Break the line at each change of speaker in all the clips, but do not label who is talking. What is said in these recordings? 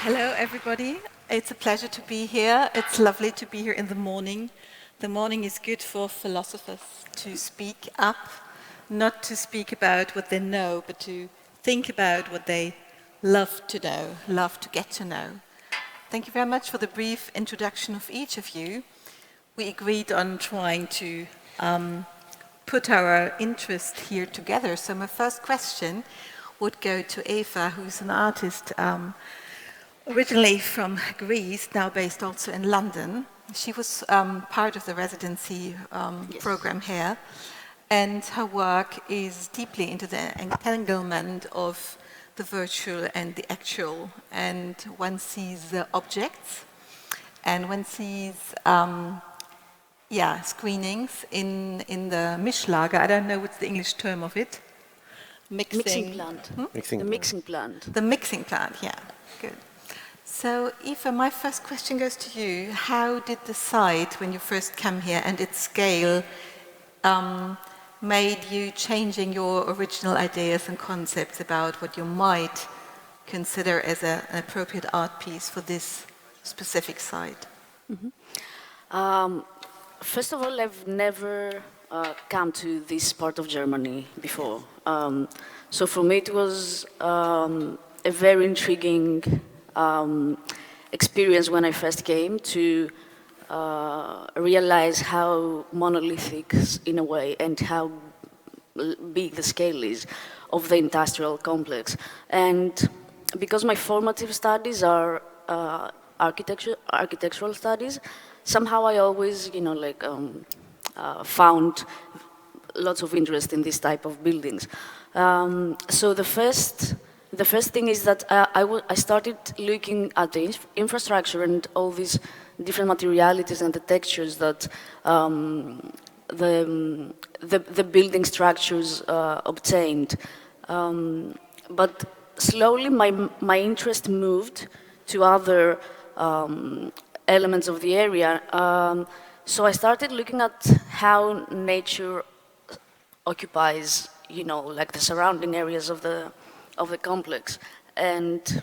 Hello, everybody. It's a pleasure to be here. It's lovely to be here in the morning. The morning is good for philosophers to speak up, not to speak about what they know, but to think about what they love to know, love to get to know. Thank you very much for the brief introduction of each of you. We agreed on trying to put our interest here together. So my first question would go to Eva, who's an artist originally from Greece, now based also in London. She was part of the residency program here, and her work is deeply into the entanglement of the virtual and the actual. And one sees the objects, and one sees screenings in the Mischlager. I don't know what's the English term of it.
Mixing plant. The mixing plant.
The mixing plant, yeah, good. So, Eva, my first question goes to you. How did the site, when you first came here, and its scale made you changing your original ideas and concepts about what you might consider as an appropriate art piece for this specific site?
Mm-hmm. First of all, I've never come to this part of Germany before. So for me it was a very intriguing experience when I first came to realize how monolithic, in a way, and how big the scale is of the industrial complex. And because my formative studies are architectural studies, somehow I always, found lots of interest in this type of buildings. So the first thing is that I started looking at the infrastructure and all these different materialities and the textures that the building structures obtained. But slowly my interest moved to other elements of the area. So I started looking at how nature occupies, like the surrounding areas of the complex. And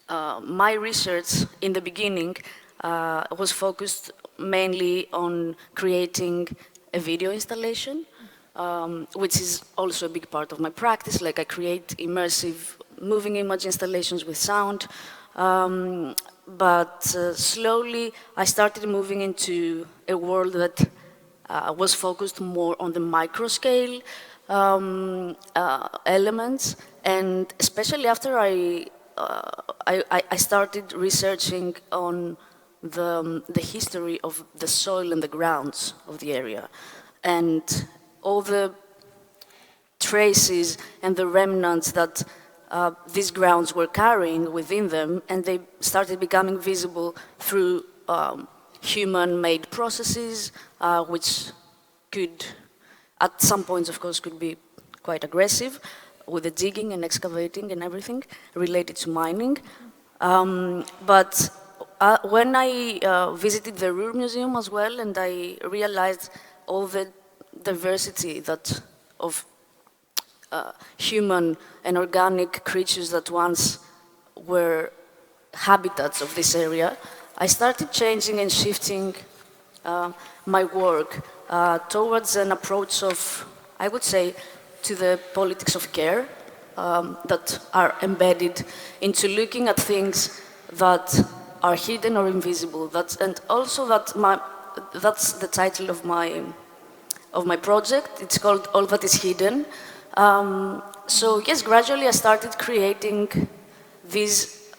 my research in the beginning was focused mainly on creating a video installation, which is also a big part of my practice. Like I create immersive moving image installations with sound. But slowly I started moving into a world that was focused more on the micro scale elements, and especially after I started researching on the history of the soil and the grounds of the area, and all the traces and the remnants that these grounds were carrying within them, and they started becoming visible through human-made processes, which could, at some points, of course, could be quite aggressive, with the digging and excavating and everything related to mining. But when I visited the Ruhr Museum as well, and I realized all the diversity of human and organic creatures that once were habitats of this area, I started changing and shifting my work towards an approach of, I would say, to the politics of care that are embedded into looking at things that are hidden or invisible. And also that's the title of my project. It's called All That Is Hidden. So yes, gradually I started creating these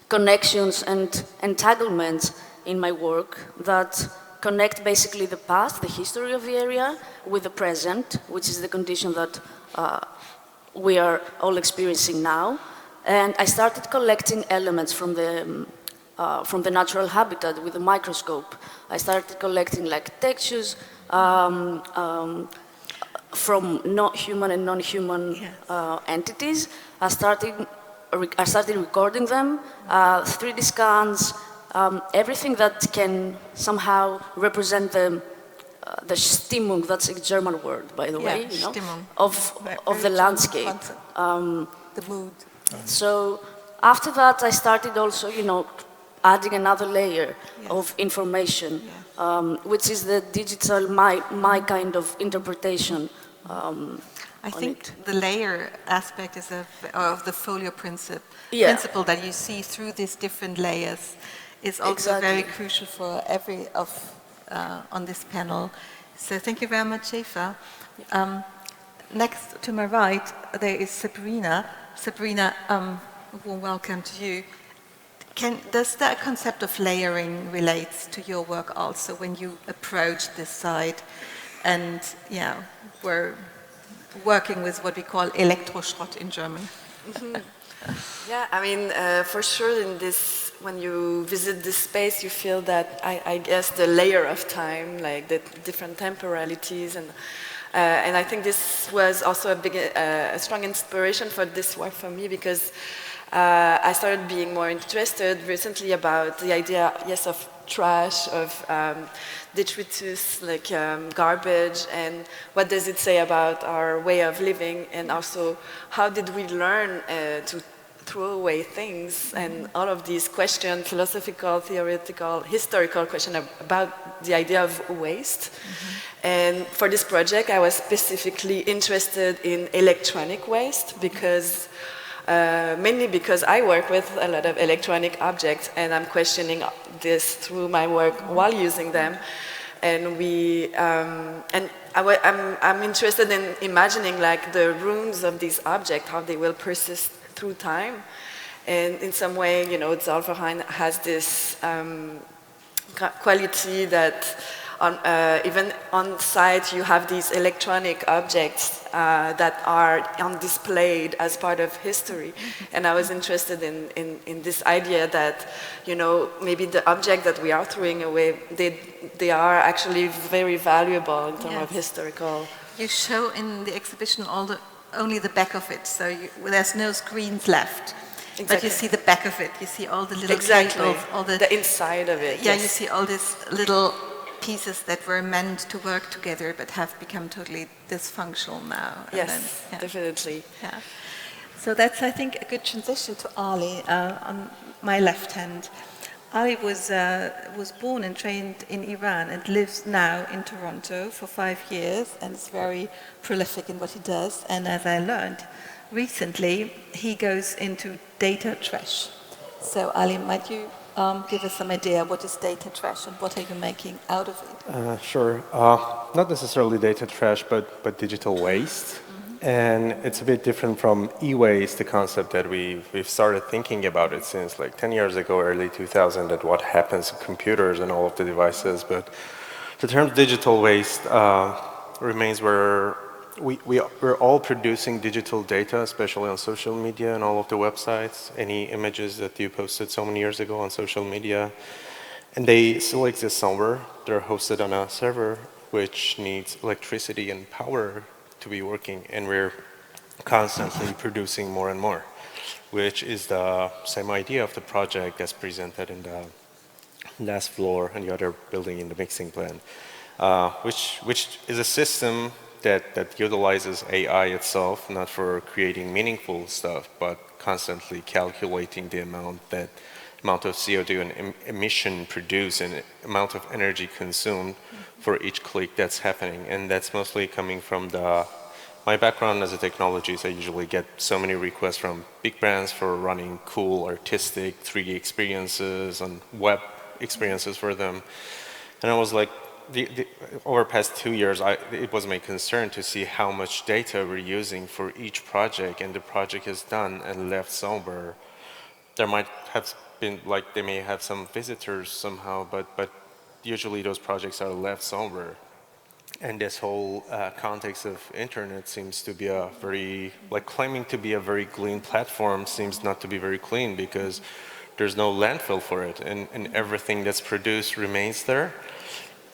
connections and entanglements in my work that connect basically the past, the history of the area, with the present, which is the condition that we are all experiencing now. And I started collecting elements from the natural habitat with a microscope. I started collecting like textures from not human and non-human entities. I started recording them, 3D scans, everything that can somehow represent the Stimmung, that's a German word, by the way, of the landscape.
The mood.
So after that, I started also, adding another layer of information, which is the digital, my kind of interpretation.
I think the layer aspect is of the folio
Yeah.
principle that you see through these different layers is also very crucial for every on this panel. So thank you very much, Eva. Next to my right, there is Sabrina. Sabrina, warm welcome to you. Does that concept of layering relate to your work also when you approach this side and we're working with what we call Elektroschrott in German?
Yeah, I mean, for sure when you visit this space, you feel that, I guess, the layer of time, like the different temporalities, and I think this was also a strong inspiration for this work for me, because I started being more interested recently about the idea, of trash, of detritus, like garbage, and what does it say about our way of living, and also how did we learn to throw away things, and all of these questions, philosophical, theoretical, historical questions about the idea of waste. And for this project, I was specifically interested in electronic waste, because mainly because I work with a lot of electronic objects, and I'm questioning this through my work while using them. And I'm interested in imagining like the ruins of these objects, how they will persist through time. And in some way, Zollverein has this quality that even on site you have these electronic objects that are on displayed as part of history. And I was interested in this idea that, maybe the object that we are throwing away, they are actually very valuable in terms of historical.
You show in the exhibition only the back of it, so there's no screens left.
Exactly.
But you see the back of it, you see all the little cables, all the
inside of it.
Yeah, you see all these little pieces that were meant to work together but have become totally dysfunctional now.
Yes, definitely.
Yeah. So that's, I think, a good transition to Ali on my left hand. Ali was born and trained in Iran and lives now in Toronto for 5 years and is very prolific in what he does. And as I learned recently, he goes into data trash. So Ali, might you give us some idea what is data trash and what are you making out of it?
Sure. Not necessarily data trash, but digital waste. And it's a bit different from e-waste, the concept that we've started thinking about it since like 10 years ago, early 2000, that what happens to computers and all of the devices. But the term digital waste remains where we're all producing digital data, especially on social media and all of the websites, any images that you posted so many years ago on social media. And they still exist somewhere. They're hosted on a server, which needs electricity and power to be working, and we're constantly producing more and more, which is the same idea of the project as presented in the last floor and the other building in the mixing plant, which is a system that utilizes AI itself, not for creating meaningful stuff, but constantly calculating the amount of CO2 and emission produced and amount of energy consumed for each click that's happening. And that's mostly coming from my background as a technologist. I usually get so many requests from big brands for running cool, artistic 3D experiences and web experiences for them. And I was like, over the past 2 years, it was my concern to see how much data we're using for each project, and the project is done and left somewhere. There might have been, like, they may have some visitors somehow, but usually those projects are left somewhere. And this whole context of internet seems to be claiming to be a very clean platform seems not to be very clean, because there's no landfill for it, and everything that's produced remains there.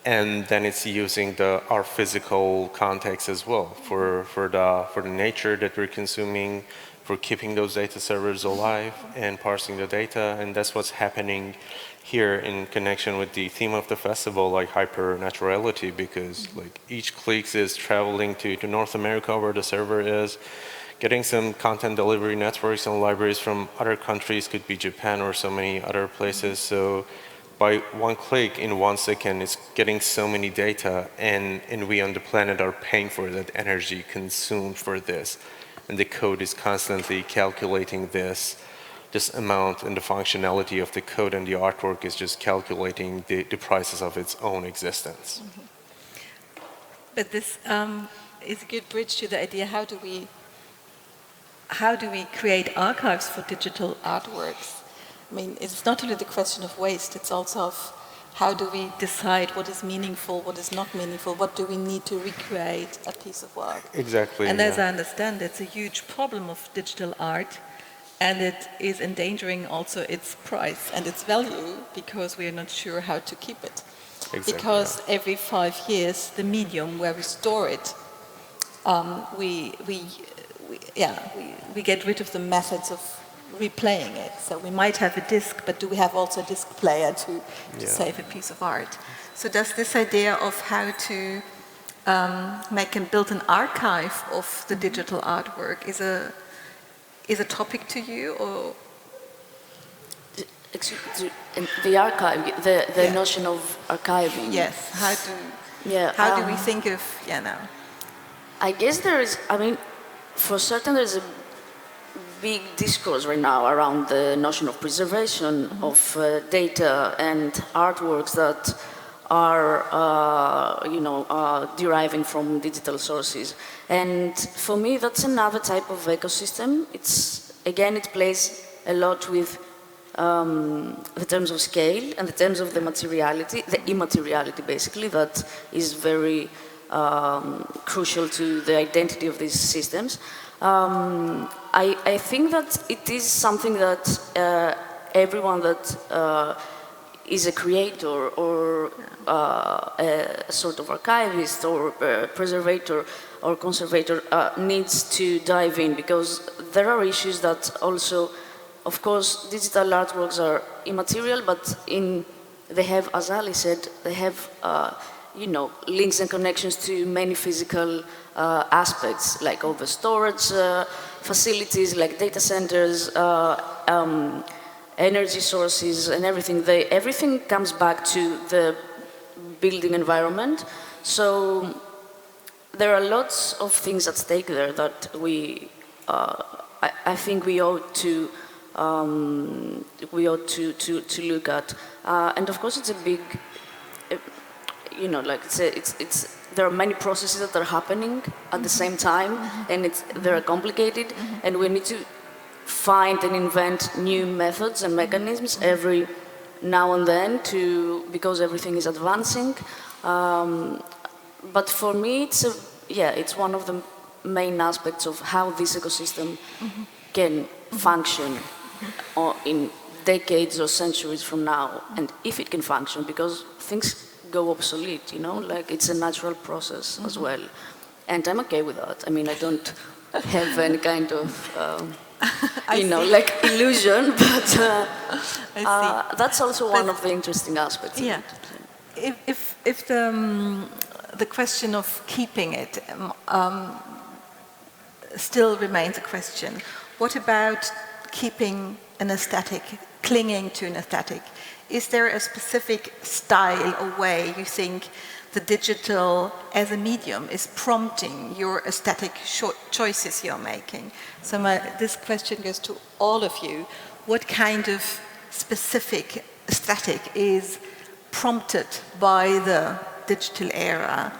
And then it's using our physical context as well for the nature that we're consuming, for keeping those data servers alive and parsing the data. And that's what's happening here in connection with the theme of the festival, like hypernaturality, because like each click is traveling to North America where the server is, getting some content delivery networks and libraries from other countries, could be Japan or so many other places. So by one click in 1 second, it's getting so many data, and we on the planet are paying for that energy consumed for this. And the code is constantly calculating this amount, and the functionality of the code and the artwork is just calculating the prices of its own existence.
Mm-hmm. But this is a good bridge to the idea, how do we create archives for digital artworks? I mean, it's not only the question of waste, it's also of how do we decide what is meaningful, what is not meaningful, what do we need to recreate a piece of work?
Exactly.
And as I understand, it's a huge problem of digital art, and it is endangering also its price and its value because we are not sure how to keep it.
Exactly,
because every 5 years, the medium where we store it, we get rid of the methods of replaying it. So we might have a disc, but do we have also a disc player to save a piece of art? So does this idea of how to make and build an archive of the digital artwork is a topic to you, or?
The archive, the notion of archiving.
Yes. How do we think of now?
I guess there is. I mean, for certain, there's a big discourse right now around the notion of preservation of data and artworks that are, deriving from digital sources. And for me, that's another type of ecosystem. It plays a lot with the terms of scale and the terms of the materiality, the immateriality, basically, that is very crucial to the identity of these systems. I think that it is something that everyone that is a creator or a sort of archivist or preservator or conservator needs to dive in, because there are issues that also, of course, digital artworks are immaterial, but they have, as Ali said, they have links and connections to many physical aspects, like all the storage facilities, like data centers, energy sources, and everything. Everything comes back to the building environment. So there are lots of things at stake there that I think we ought to look at. And of course, it's a big, there are many processes that are happening at the same time, and they're complicated, and we need to find and invent new methods and mechanisms every now and then because everything is advancing. But for me, it's one of the main aspects of how this ecosystem can function in decades or centuries from now, and if it can function, because things go obsolete, it's a natural process as well. And I'm okay with that. I mean, I don't have any kind of, illusion, but that's also one of the interesting aspects.
Yeah. If the question of keeping it still remains a question, what about keeping an aesthetic, clinging to an aesthetic? Is there a specific style or way you think the digital as a medium is prompting your aesthetic choices you're making? So this question goes to all of you. What kind of specific aesthetic is prompted by the digital era?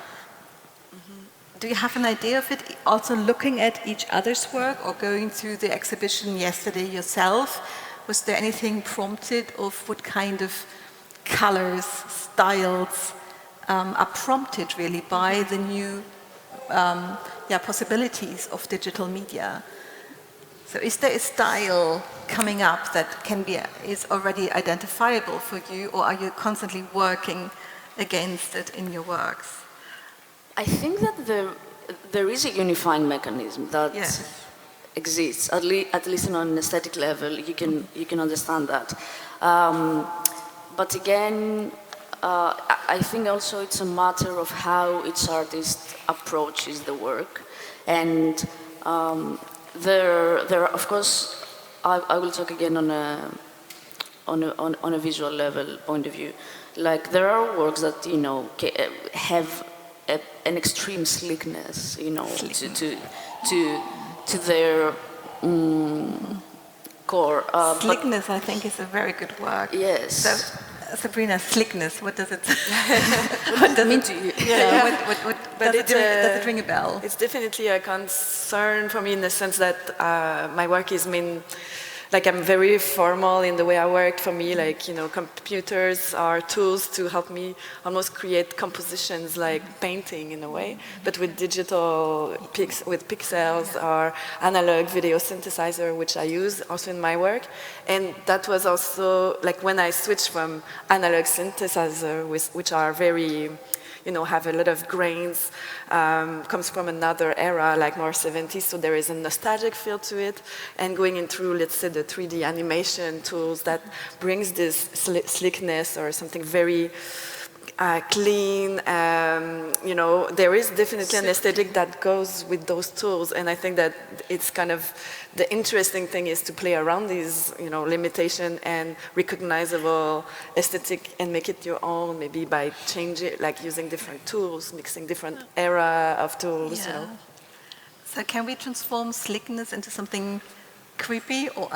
Do you have an idea of it? Also looking at each other's work or going through the exhibition yesterday yourself, was there anything prompted of what kind of colors, styles are prompted really by the new possibilities of digital media? So is there a style coming up that is already identifiable for you, or are you constantly working against it in your works?
I think that there is a unifying mechanism that exists, at least on an aesthetic level. You can understand that. But again, I think also it's a matter of how each artist approaches the work. And there are, of course, I will talk again on a visual level point of view. Like there are works that have an extreme slickness, to their core.
Slickness, I think, is a very good word.
Yes.
So, Sabrina, slickness, what does it
what does it mean to you?
Does it ring a bell?
It's definitely a concern for me in the sense that my work is like I'm very formal in the way I work. For me, like, computers are tools to help me almost create compositions like painting in a way, but with digital with pixels or analog video synthesizer, which I use also in my work. And that was also like when I switched from analog synthesizer, which are very, have a lot of grains, comes from another era, like more 70s, so there is a nostalgic feel to it, and going in through, let's say, the 3D animation tools that brings this slickness or something very clean, there is definitely an aesthetic that goes with those tools, and I think that it's kind of the interesting thing is to play around these, limitation and recognizable aesthetic and make it your own, maybe by changing, like using different tools, mixing different era of tools,
So can we transform slickness into something creepy or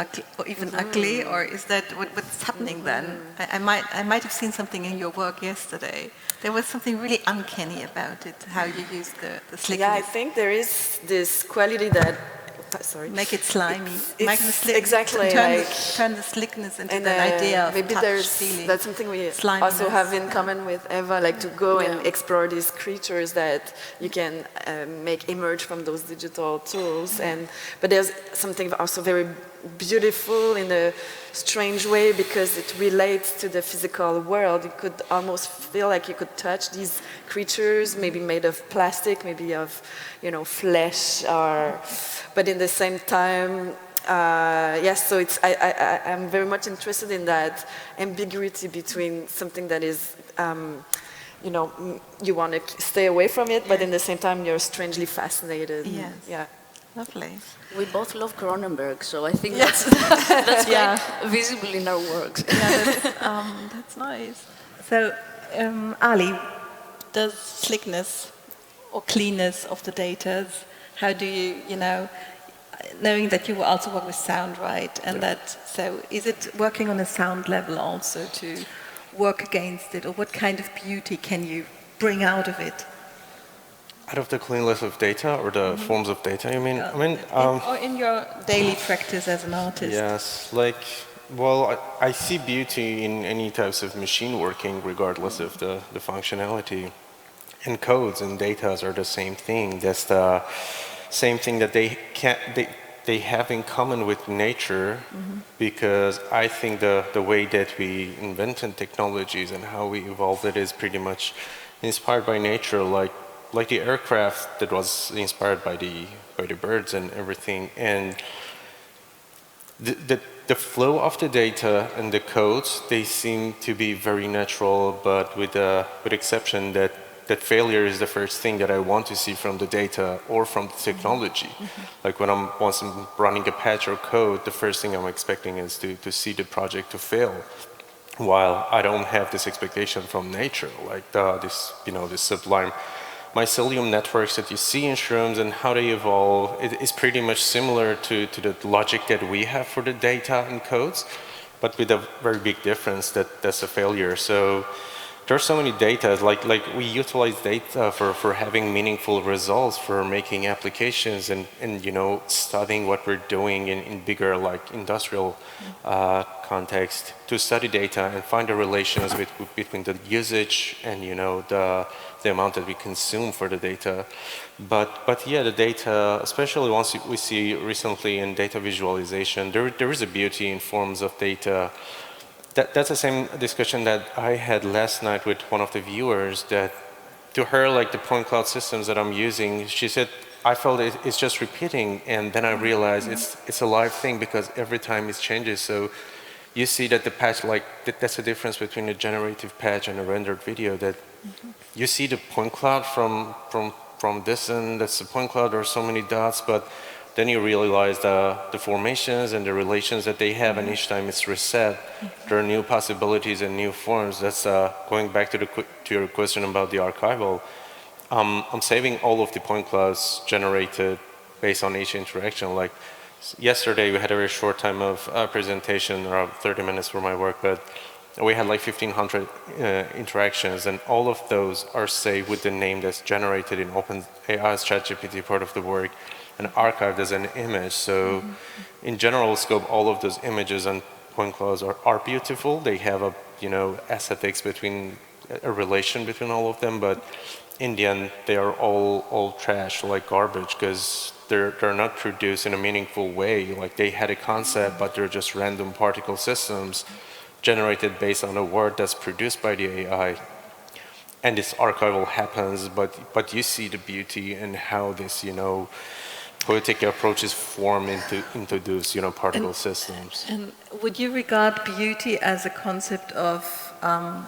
even ugly, or is that what's happening then? I might have seen something in your work yesterday. There was something really uncanny about it, how you use the slickness.
Yeah, I think there is this quality that
make it slimy.
Exactly.
Turn the slickness into that idea of
maybe
touch, feeling.
That's something we
Sliminess.
also have in common with Eva, like to go and explore these creatures that you can make emerge from those digital tools. But there's something also very beautiful in a strange way because it relates to the physical world. You could almost feel like you could touch these creatures, maybe made of plastic, maybe of, flesh, but in the same time, yes, so I'm very much interested in that ambiguity between something that is, you want to stay away from it, but in the same time you're strangely fascinated.
Yes.
Yeah.
Lovely.
We both love Cronenberg, so I think that's quite visible in our works.
That's nice. So, Ali, does slickness or cleanness of the data, how do you, knowing that you also work with sound, right? And so is it working on a sound level also to work against it, or what kind of beauty can you bring out of it?
Out of the cleanness of data or the forms of data, you mean?
Or in your daily practice as an artist?
Yes, I see beauty in any types of machine working, regardless of the functionality. And codes and data are the same thing. That's the same thing that they have in common with nature, because I think the way that we invented technologies and how we evolved it is pretty much inspired by nature, like the aircraft that was inspired by the birds and everything. And the flow of the data and the codes, they seem to be very natural, but with exception that failure is the first thing that I want to see from the data or from the technology. Like once I'm running a patch or code, the first thing I'm expecting is to see the project to fail. While I don't have this expectation from nature, like this sublime mycelium networks that you see in shrooms and how they evolve, it is pretty much similar to the logic that we have for the data and codes, but with a very big difference that's a failure. So there's so many data, like we utilize data for having meaningful results, for making applications and studying what we're doing in bigger like industrial context, to study data and find the relations between the usage and the amount that we consume for the data. But yeah, the data, especially once we see recently in data visualization, there is a beauty in forms of data. That's the same discussion that I had last night with one of the viewers, that to her, like the point cloud systems that I'm using, she said, I felt it's just repeating, and then I realized it's a live thing because every time it changes. So you see that the patch, that's the difference between a generative patch and a rendered video, that you see the point cloud from this, and that's the point cloud, there are so many dots, but then you realize the formations and the relations that they have, and each time it's reset, there are new possibilities and new forms. That's going back to your question about the archival. I'm saving all of the point clouds generated based on each interaction. Like yesterday, we had a very short time of presentation, around 30 minutes for my work, but we had like 1,500 interactions, and all of those are saved with the name that's generated in OpenAI's ChatGPT part of the work and archived as an image. So in general scope, all of those images and point clouds are beautiful. They have a, aesthetics between, a relation between all of them, but in the end, they are all trash, like garbage, because they're not produced in a meaningful way. Like they had a concept, but they're just random particle systems generated based on a word that's produced by the AI. And this archival happens, but you see the beauty in how this, poetic approaches form into those, particle systems.
And would you regard beauty as a concept of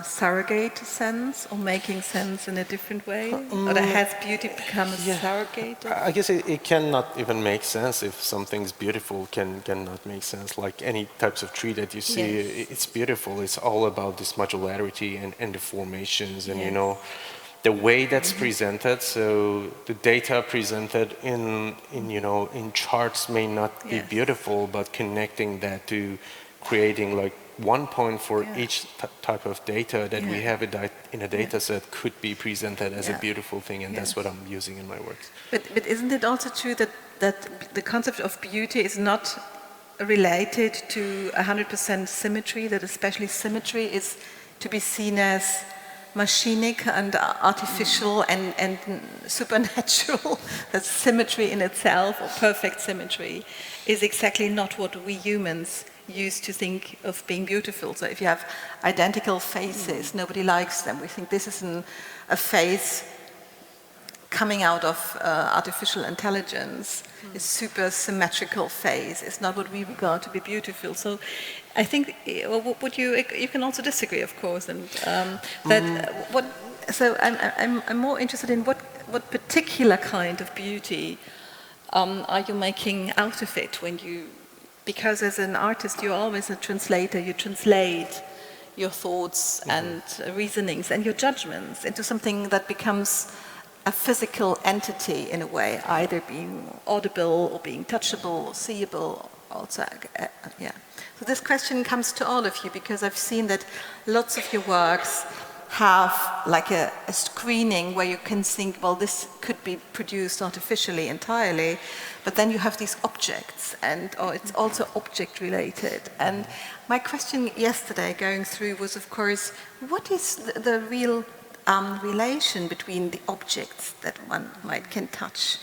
surrogate sense, or making sense in a different way? Or has beauty become a surrogate?
I guess it cannot even make sense if something's beautiful cannot make sense. Like any types of tree that you see, it's beautiful. It's all about this modularity and the formations and, the way that's presented. So the data presented in charts may not be beautiful, but connecting that to creating like one point for each type of data that we have in a data set could be presented as a beautiful thing, and that's what I'm using in my works.
But isn't it also true that the concept of beauty is not related to 100% symmetry, that especially symmetry is to be seen as machinic and artificial and supernatural? That symmetry in itself, or perfect symmetry, is exactly not what we humans used to think of being beautiful. So if you have identical faces, nobody likes them. We think this is a face coming out of artificial intelligence, a super symmetrical face. It's not what we regard to be beautiful. So I think, you can also disagree, of course, and so I'm more interested in what particular kind of beauty are you making out of it when you, because as an artist you're always a translator, you translate your thoughts and reasonings and your judgments into something that becomes a physical entity in a way, either being audible or being touchable or seeable also. So this question comes to all of you, because I've seen that lots of your works have like a screening where you can think, well, this could be produced artificially entirely, but then you have these objects, or it's also object related. And my question yesterday going through was, of course, what is the real relation between the objects that one can touch?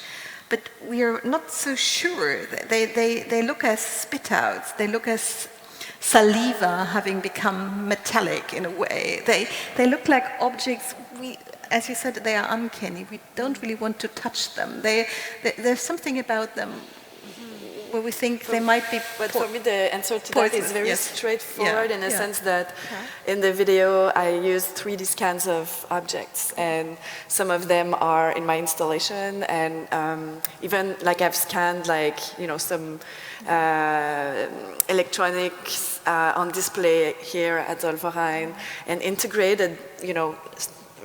But we are not so sure. They look as spit outs, they look as saliva having become metallic in a way. They look like objects, as you said, they are uncanny. We don't really want to touch them. There's something about them where we think they might be.
But for me, the answer to that is very straightforward in a sense that in the video I used 3D scans of objects, and some of them are in my installation, and even like I've scanned some electronics on display here at Zollverein and integrated,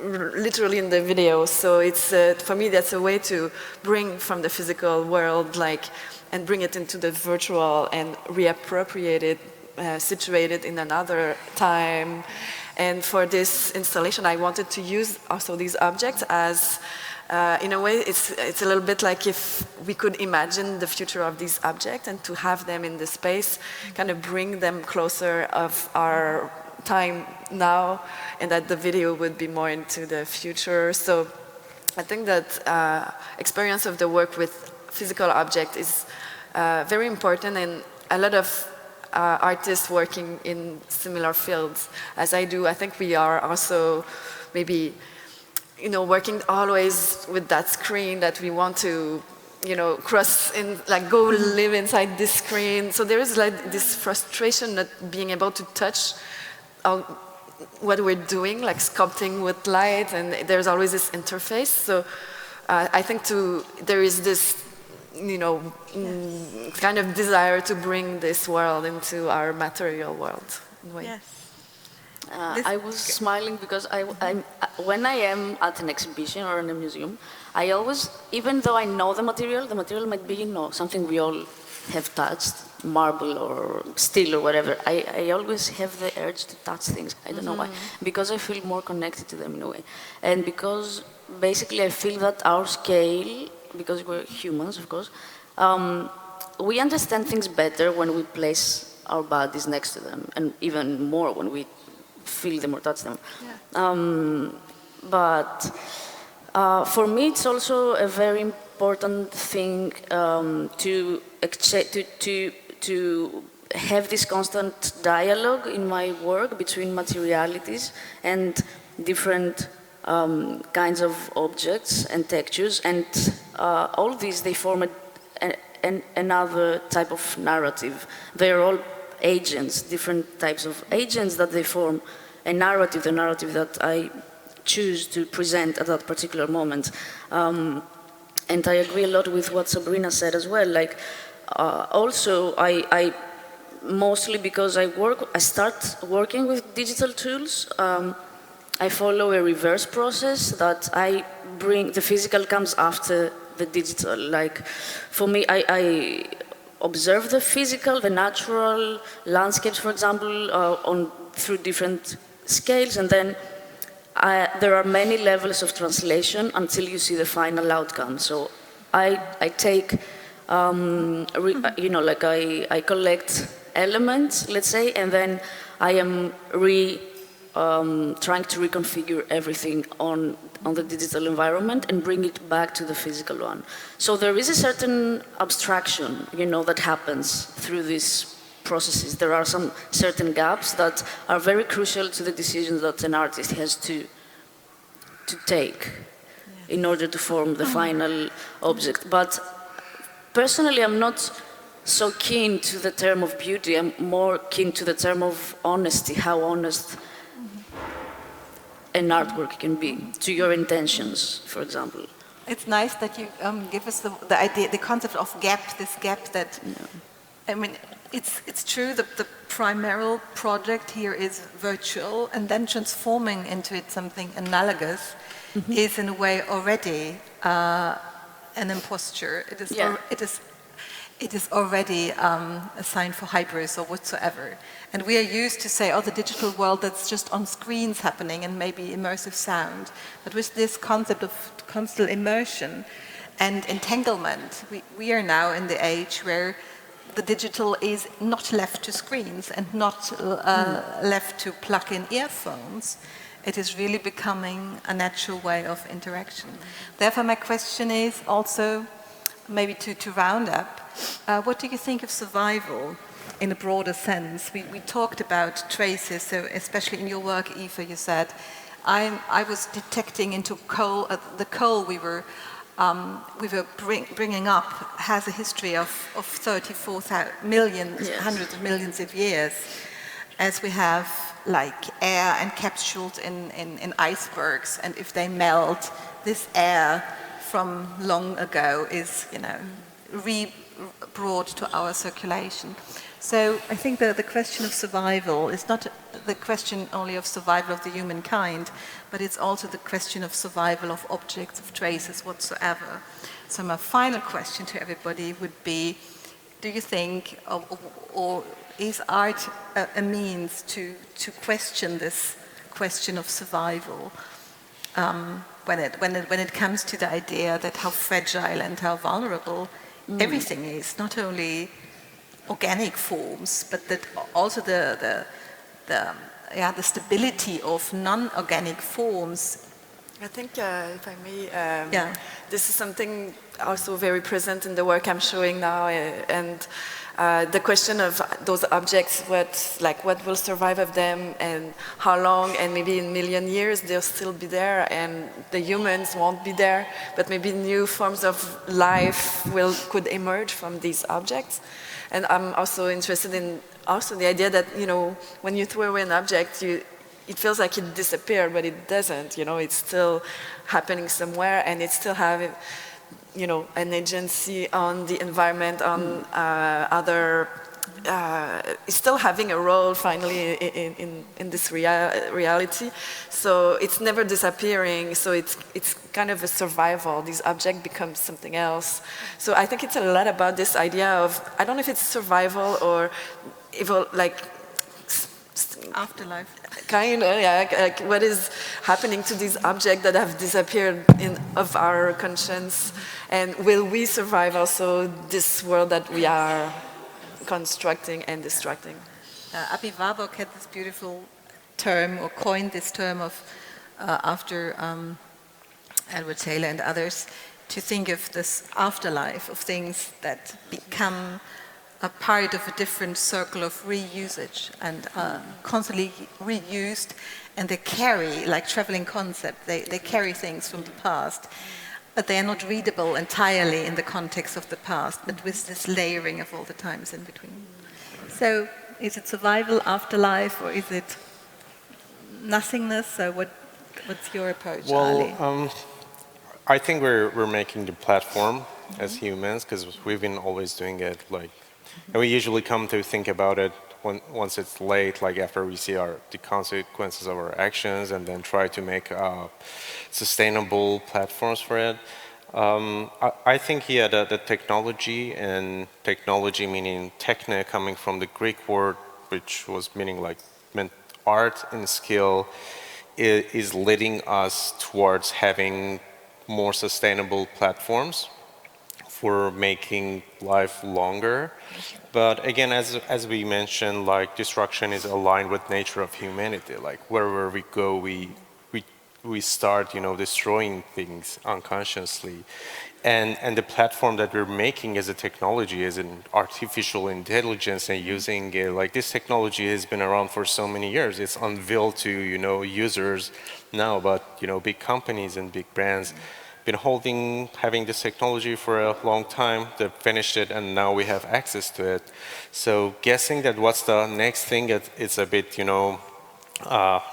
literally in the video. So it's for me that's a way to bring from the physical world and bring it into the virtual and reappropriate it, situate it in another time. And for this installation, I wanted to use also these objects as, in a way, it's a little bit like if we could imagine the future of these objects and to have them in the space, kind of bring them closer of our time now, and that the video would be more into the future. So I think that experience of the work with physical object is very important, and a lot of artists working in similar fields as I do, I think we are also maybe working always with that screen that we want to cross in, go live inside this screen. So there is this frustration not being able to touch what we're doing, like sculpting with light, and there's always this interface. So I think there is this kind of desire to bring this world into our material world. In a way.
Yes.
I was smiling because when I am at an exhibition or in a museum, I always, even though I know the material might be, something we all have touched, marble or steel or whatever. I always have the urge to touch things. I don't know why. Because I feel more connected to them in a way. And because basically I feel that our scale, because we're humans, of course, we understand things better when we place our bodies next to them, and even more when we feel them or touch them. Yeah. But for me, it's also a very important thing to have this constant dialogue in my work between materialities and different kinds of objects and textures, and all these, they form another type of narrative. They are all agents, different types of agents that they form a narrative, the narrative that I choose to present at that particular moment. And I agree a lot with what Sabrina said as well. Like, also, I mostly because I start working with digital tools, I follow a reverse process that I bring, the physical comes after the digital. Like, for me, I observe the physical, the natural landscapes, for example, through different scales, and then there are many levels of translation until you see the final outcome. So I take, like I collect elements, let's say, and then I am trying to reconfigure everything on the digital environment and bring it back to the physical one. So there is a certain abstraction, that happens through these processes. There are some certain gaps that are very crucial to the decisions that an artist has to take in order to form the final object. But personally, I'm not so keen to the term of beauty. I'm more keen to the term of honesty, how honest an artwork can be to your intentions, for example.
It's nice that you give us the idea, the concept of gap, this gap that, I mean, it's true that the primary project here is virtual, and then transforming into it something analogous is in a way already an imposture. It is already a sign for hybris or whatsoever. And we are used to say, the digital world, that's just on screens happening and maybe immersive sound. But with this concept of constant immersion and entanglement, we are now in the age where the digital is not left to screens and not left to plug in earphones. It is really becoming a natural way of interaction. Therefore, my question is also, maybe to round up, what do you think of survival in a broader sense? We talked about traces, so especially in your work, Eva, you said, I was detecting into coal, the coal we were bringing up has a history of 34 million, hundreds of millions of years, as we have like air encapsulated in icebergs, and if they this air from long ago is, brought to our circulation. So I think that the question of survival is not the question only of survival of the humankind, but it's also the question of survival of objects, of traces whatsoever. So my final question to everybody would be, do you think, or is art a means to question this question of survival when it comes to the idea that how fragile and how vulnerable everything is, not only organic forms, but that also the stability of non-organic forms.
I think, if I may, this is something also very present in the work I'm showing now, and the question of those objects, what will survive of them, and how long, and maybe in a million years they'll still be there, and the humans won't be there, but maybe new forms of life could emerge from these objects. And I'm also interested in the idea that, when you throw away an object, it feels like it disappeared, but it doesn't. It's still happening somewhere, and it's still having an agency on the environment, on other, is still having a role finally in this reality. So it's never disappearing. So it's kind of a survival. This object becomes something else. So I think it's a lot about this idea of, I don't know if it's survival or
Afterlife.
Kind of, yeah, like what is happening to these objects that have disappeared of our conscience, and will we survive also this world that we are constructing and destructing?
Abi Warburg had this beautiful term, or coined this term of, after Edward Taylor and others, to think of this afterlife of things that become a part of a different circle of reusage and constantly reused, and they carry, like traveling concept, they carry things from the past, but they are not readable entirely in the context of the past, but with this layering of all the times in between. So is it survival, afterlife, or is it nothingness? So what's your approach, Ali?
Well, I think we're making the platform as humans, because we've been always doing it, like, and we usually come to think about it once it's late, like after we see the consequences of our actions, and then try to make sustainable platforms for it. I think, yeah, the technology, and technology meaning techne, coming from the Greek word, which was meant art and skill, is leading us towards having more sustainable platforms for making life longer. But again, as we mentioned, like, destruction is aligned with nature of humanity. Like, wherever we go, we start, destroying things unconsciously. And the platform that we're making as a technology, as an artificial intelligence, and using like, this technology has been around for so many years. It's unveiled to, users now, but, big companies and big brands been having this technology for a long time. They've finished it, and now we have access to it. So guessing that what's the next thing, it's a bit,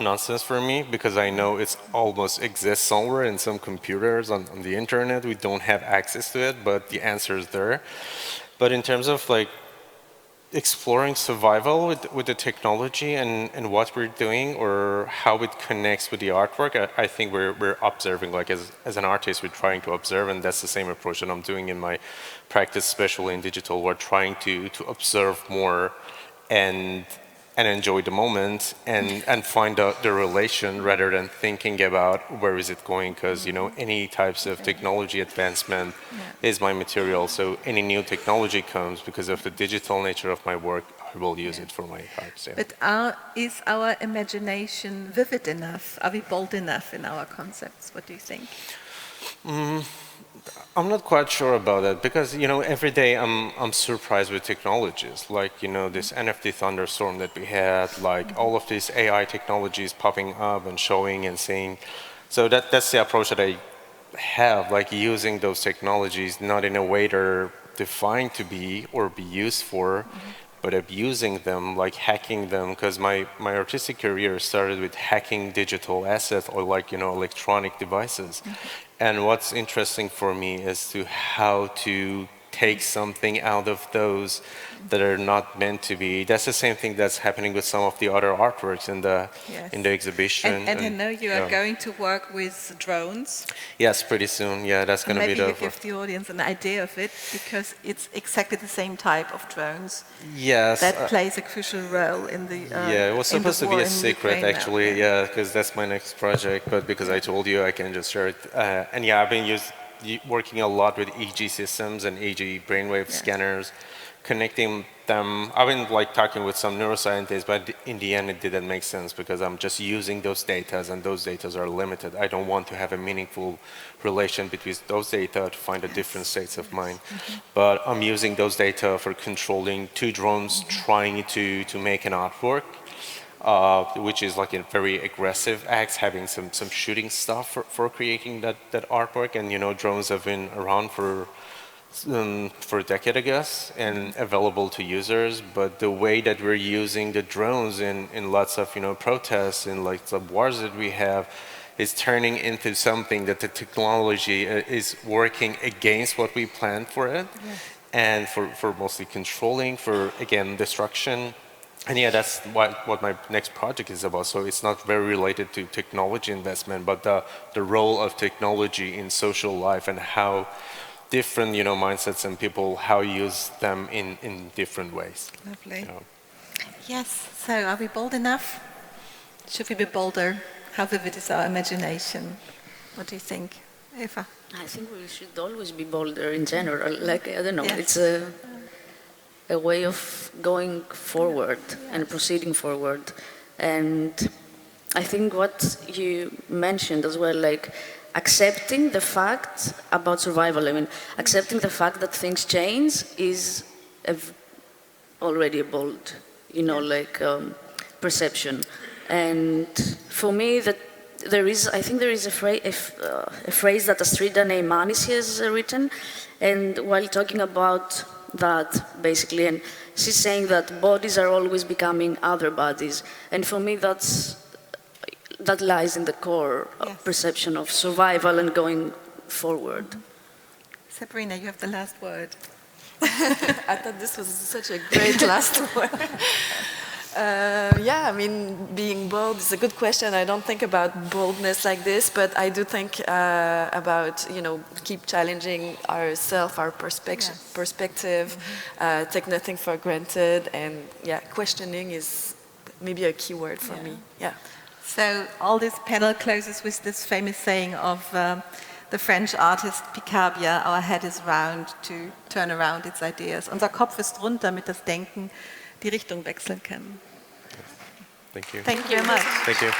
nonsense for me, because I know it's almost exists somewhere in some computers on the internet. We don't have access to it, but the answer is there. But in terms of, like, exploring survival with the technology and what we're doing, or how it connects with the artwork, I think we're observing, like, as an artist, we're trying to observe, and that's the same approach that I'm doing in my practice, especially in digital. We're trying to observe more and enjoy the moment, and find out the relation, rather than thinking about where is it going, because any types of technology advancement is my material. So any new technology comes, because of the digital nature of my work, I will use it for my art. Yeah.
But is our imagination vivid enough? Are we bold enough in our concepts? What do you think?
I'm not quite sure about that, because every day I'm surprised with technologies, like this NFT thunderstorm that we had, like all of these AI technologies popping up and showing and saying. So that's the approach that I have, like, using those technologies not in a way they're defined to be or be used for, but abusing them, like hacking them, because my artistic career started with hacking digital assets, or, like, electronic devices. And what's interesting for me is how to take something out of those that are not meant to be. That's the same thing that's happening with some of the other artworks in the exhibition.
And I know you are going to work with drones.
Yes, pretty soon. Yeah, that's going to be
Maybe you give the audience an idea of it, because it's exactly the same type of drones.
Yes.
That plays a crucial role in the
yeah, it was supposed to be a secret, actually.
Now.
Yeah, because that's my next project. But because I told you, I can just share it. And yeah, I've been working a lot with EEG systems and EEG brainwave scanners, connecting them. I've been, like, talking with some neuroscientists, but in the end it didn't make sense, because I'm just using those data, and those data are limited. I don't want to have a meaningful relation between those data to find the different states of mind. But I'm using those data for controlling 2 drones trying to make an artwork, which is like a very aggressive act, having some shooting stuff for creating that artwork. And drones have been around for a decade, I guess, and available to users. But the way that we're using the drones in lots of protests, in like the wars that we have, is turning into something that the technology is working against what we planned for it, and for mostly controlling, for, again, destruction. And yeah, that's what my next project is about. So it's not very related to technology investment, but the role of technology in social life and how different, mindsets and people, how use them in different ways.
Lovely. Yes, so are we bold enough? Should we be bolder? How vivid is our imagination? What do you think, Eva?
I think we should always be bolder in general. Like, I don't know,
Yes.
it's a way of going forward and proceeding forward. And I think what you mentioned as well, like accepting the fact about survival, I mean, accepting the fact that things change is already a bold, perception. And for me, I think there is a phrase that Astrida Neymanis has written, and while talking about that, basically, and she's saying that bodies are always becoming other bodies, and for me that lies in the core perception of survival and going forward.
Sabrina, you have the last word.
I thought this was such a great last word. I mean, being bold is a good question. I don't think about boldness like this, but I do think about, keep challenging ourselves, our perspective, take nothing for granted, and questioning is maybe a key word for me. Yeah.
So all this panel closes with this famous saying of the French artist Picabia, our head is round to turn around its ideas. Unser Kopf ist rund, damit das Denken die Richtung wechseln kann.
Thank you.
Thank you very much.
Thank you.